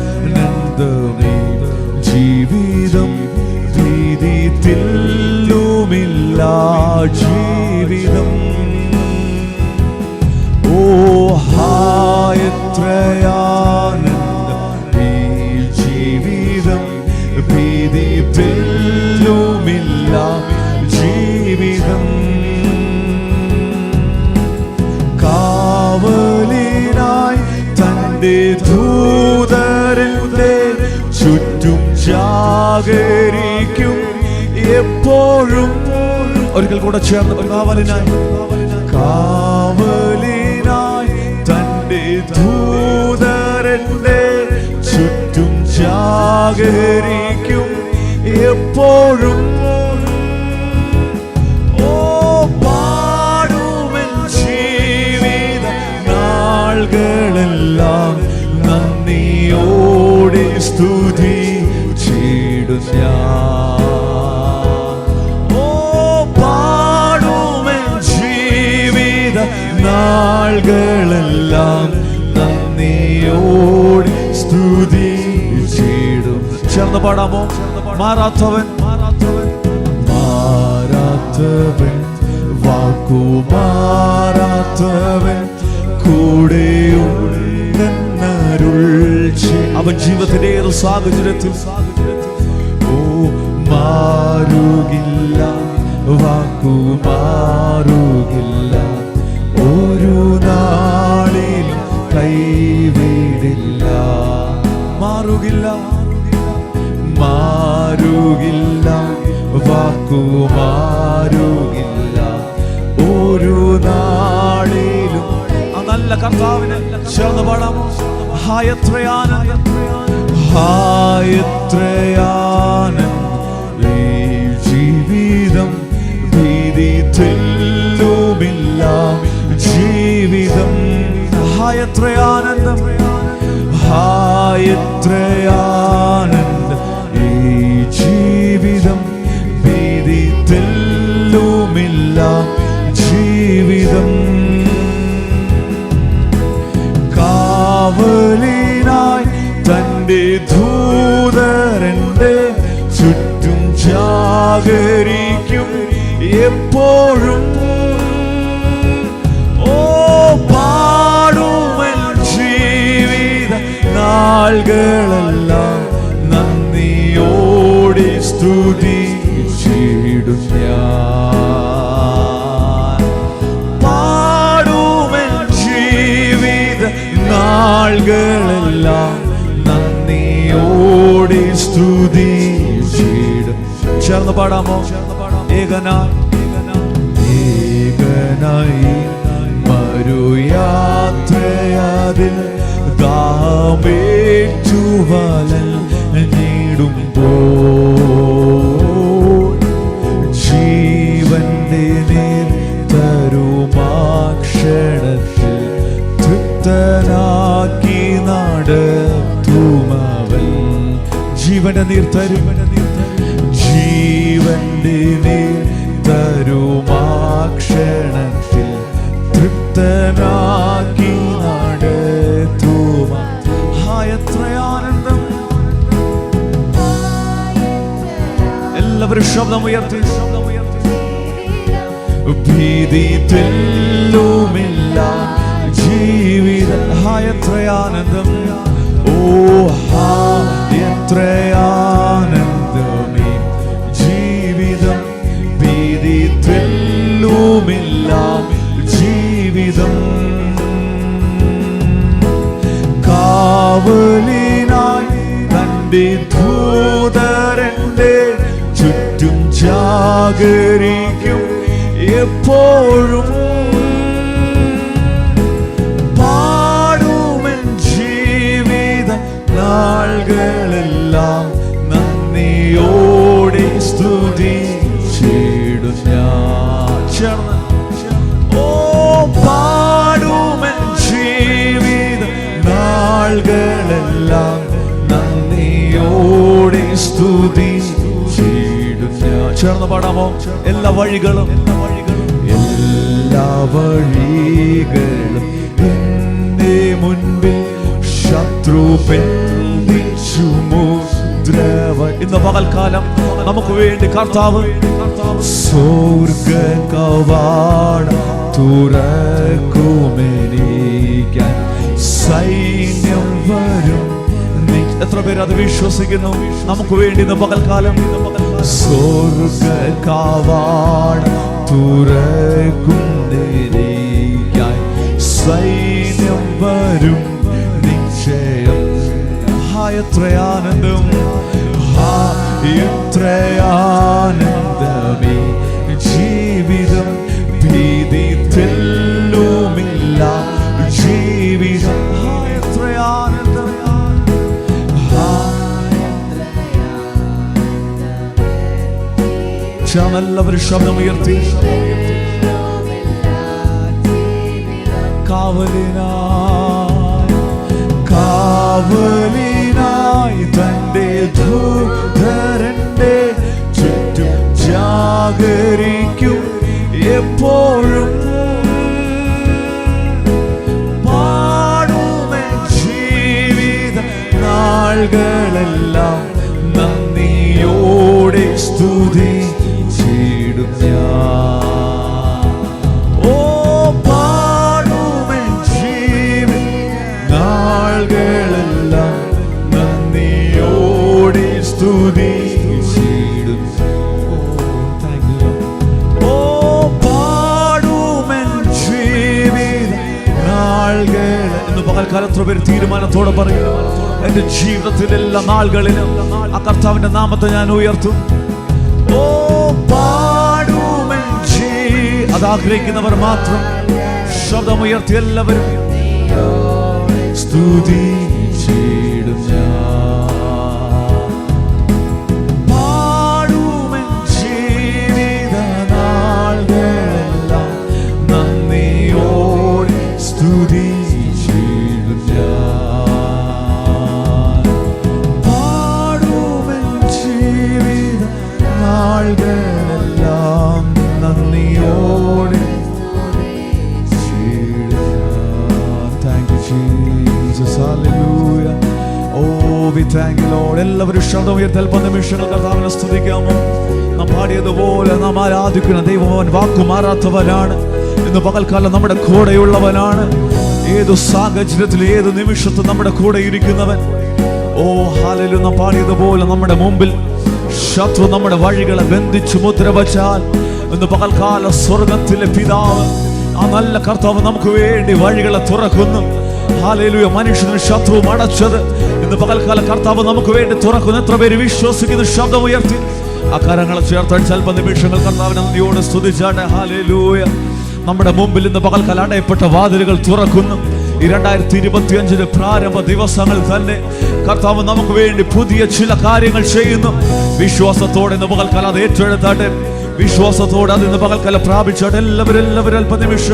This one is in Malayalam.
എത്രയാനന്ദമേ ജീവിതം ഭീതി തെല്ലുമില്ല ജീവിതം ഓ എത്രയാനന്ദമേ ജീവിതം ഭീതി തെല്ലുമില്ല ജീവിതം കാവലിനായി തന്റെ ദൂതരുടെ ചുറ്റും ജാഗരിക്കും എപ്പോഴും. ഒരിക്കൽ കൂടെ ചേർന്ന് കാവലിനായി തന്റെ ദൂതരുടെ ചുറ്റും ജാഗരിക്കും എപ്പോഴും. ഓ പാടുമെൻ ജീവിത നാളുകളെല്ലാം നന്ദിയോടെ സ്തുതി ചെയ്ടും ഞാൻ. ഓ പാടുമെൻ ജീവിത നാളുകളെല്ലാം നന്ദിയോടെ സ്തുതി ചെയ്ടും. ചേർന്ന് പാടാമോ? മാറാത്തവൻ മാറാത്തവൻ വാക്കു മാറാത്തവൻ കൂടെയുണ്ടെന്നരുൾ അവൻ ജീവിതത്തിന്റെ ഏത് സാഹചര്യത്തിൽ ഓ മാറുകില്ല വാക്കു മാറുകില്ല ഒരു നാളിൽ കൈവിടില്ല. മാറുകില്ല മാറുകില്ല വാക്കു മാറുകില്ല ഒരു നാളിലും. ആ നല്ല കർത്താവിനെ ചേർന്ന് പാടാമോ? ഹായത്രയാനന്ദ ഈ ജീവിതം ഭീതി തെല്ലുമില്ല ജീവിതം. ഹായത്രയാനന്ദം ഹായത്രയാനന്ദ ഈ ജീവിതം ഭീതി തെല്ലുമില്ല ജീവിതം. കാവലിനായി തന്റെ ദൂതരന്റെ ചുറ്റും ജാഗരിക്കും എപ്പോഴും. ഓ പാടുമെൻ ജീവിത നാളുകളെല്ലാം നന്ദിയോടെ സ്തുതി ചെയ്ടും ഞാൻ. പാടുമെൻ ജീവിത നാളുകളെല്ലാം നന്ദിയോടെ സ്തുതി ചെയ്ടും. ചേർന്ന് പാടാമോ? ഏകനായി മറുയാത്രയാതിൽ ദാമേറ്റുവലൻ നീടുമ്പോൾ ജീവന്റെ നേർ തരുമാക്ഷണത്തിൽ തൃപ്തനാക്കി നടത്തുമവൻ. ജീവന്റെ നീർ തരും ജീവന്റെ നീർ തരുമാക്ഷണത്തിൽ തൃപ്തനാക്കി നടത്തുമ. ഹായത്രയാനന്ദം. എല്ലാവരും ശബ്ദം ഉയർത്തി ഭീതി തെല്ലുമില്ല ജീവിത. ഹായത്രയാനന്ദം ഓ ഹായത്രയാനന്ദമേ ജീവിതം ഭീതി തെല്ലുമില്ല ജീവിതം. കാവലിനായി തന്റെ ദൂതരന്റെ ചുറ്റും ജാഗരിക്കും എപ്പോഴും. പാടുമെൻ ജീവിത നാളുകളെല്ലാം നന്ദിയോടെ സ്തുതി ചെയ്ടും ഞാൻ. ചേർന്ന് ഓ പാടുമെൻ ജീവിത നാളുകളെല്ലാം നന്ദിയോടെ സ്തുതി ചെയ്ടും ഞാൻ. ചേർന്ന് പാടാമോ? എല്ലാ വഴികളും എന്റെ മുൻപിൽ ശത്രു ബന്ധിച്ചു മുദ്രവ. ഇന്ന് പകൽക്കാലം നമുക്ക് വേണ്ടി കർത്താവ് സ്വർഗ കവാടം തുറക്കുമെനിക്കാൻ സൈന്യം വരും. എത്ര പേര് അത് വിശ്വസിക്കുന്നു? നമുക്ക് വേണ്ടി ഇന്ന് പകൽക്കാലം സ്വർഗ കവാടം തുറക്കുമെനിക്കാൻ സൈന്യം വരും നിശ്ചയം. എത്രയാനന്ദം, എത്രയാനന്ദമേ ജീവിതം, ഭീതി തെല്ലുമില്ല ജീവിതം. എത്രയാനന്ദം, എല്ലാവരും ശബ്ദമുയർത്തി കാവലിനായി തന്റെ ദൂതരന്റെ ചുറ്റും ജാഗരിക്കും എപ്പോഴും. പാടുമേ ജീവിത നാളുകളെല്ലാം നന്ദിയോടെ സ്തുതി ചീടും ഞാൻ. ഓ പാടുമേ ജീവിത നാളുകളെല്ലാം നന്ദിയോടെ സ്തുതി ചീടും. ഓ പാടുമേ ജീവിത നാളുകൾ. ഇന്ന് പകൽക്കാലത്ര പേര് തീരുമാനത്തോടെ പറയും, എന്റെ ജീവിതത്തിലെ എല്ലാ നാളുകളിലും ആ കർത്താവിന്റെ നാമത്തെ ഞാൻ ഉയർത്തും. ഓ പാടുമേ അതാഗ്രഹിക്കുന്നവർ മാത്രം ശബ്ദമുയർത്തി എല്ലാവരും സ്തുതി ചീടും ഞാൻ. പാടുമേ ജീവിത നാളുകളെല്ലാം നന്ദിയോടെ സ്തുതി ചീടും ഞാൻ. പാടുമേ ജീവിത നാളുകളെല്ലാം നന്ദിയോടെ. Thank you Jesus, hallelujah. Oh, we thank you Lord. എല്ലാവരും ശബ്ദം ഉയർത്തി അല്പം നിമിഷങ്ങൾ കർത്താവിനെ സ്തുതിക്കാമോ? നാം പാടിയതുപോലെ നാം ആരാധിക്കുന്ന ദൈവം അവൻ വാക്കുമാറാത്തവനാണ്. ഇന്ന് പകൽക്കാലം നമ്മുടെ കൂടെയുള്ളവനാണ്. ഏതു സാഹചര്യത്തിലും ഏതു നിമിഷത്തും നമ്മുടെ കൂടെ ഇരിക്കുന്നവൻ. ഓ ഹല്ലേലൂയ. നാം പാടിയതുപോലെ നമ്മുടെ മുമ്പിൽ ശത്രു നമ്മുടെ വഴികളെ ബന്ധിച്ചു മുദ്ര വച്ചാൽ ഇന്ന് പകൽക്കാല സ്വർഗത്തിലെ പിതാവ് ആ നല്ല കർത്താവ് നമുക്ക് വേണ്ടി വഴികളെ തുറക്കുന്നു. ഹല്ലേലൂയ. മനുഷ്യന് ശത്രു അടച്ചത് ഇന്ന് പകൽക്കാല കർത്താവ് നമുക്ക് വേണ്ടി തുറക്കുന്നു. എത്ര പേര് വിശ്വസിക്കുന്നു? ശബ്ദം ഉയർത്തി ആ കരങ്ങളെ ചേർത്തടിച്ച് അല്പ നിമിഷങ്ങൾ കർത്താവിനെ നന്ദിയോടെ സ്തുതിച്ചാട്ടെ. ഹല്ലേലൂയ. നമ്മുടെ മുമ്പിൽ ഇന്ന് പകൽക്കാലം അടയപ്പെട്ട വാതിലുകൾ തുറക്കുന്നു. ഈ 2025 പ്രാരംഭ ദിവസങ്ങൾ തന്നെ കർത്താവ് നമുക്ക് വേണ്ടി പുതിയ ചില കാര്യങ്ങൾ ചെയ്യുന്നു. വിശ്വാസത്തോടെ ഇന്ന് പകൽക്കാലം അത് ഏറ്റെടുത്താട്ടെ. വിശ്വാസത്തോടെ അത് ഇന്ന് പകൽക്കാലം പ്രാപിച്ചാട്ടെ. എല്ലാവരും അല്പ നിമിഷം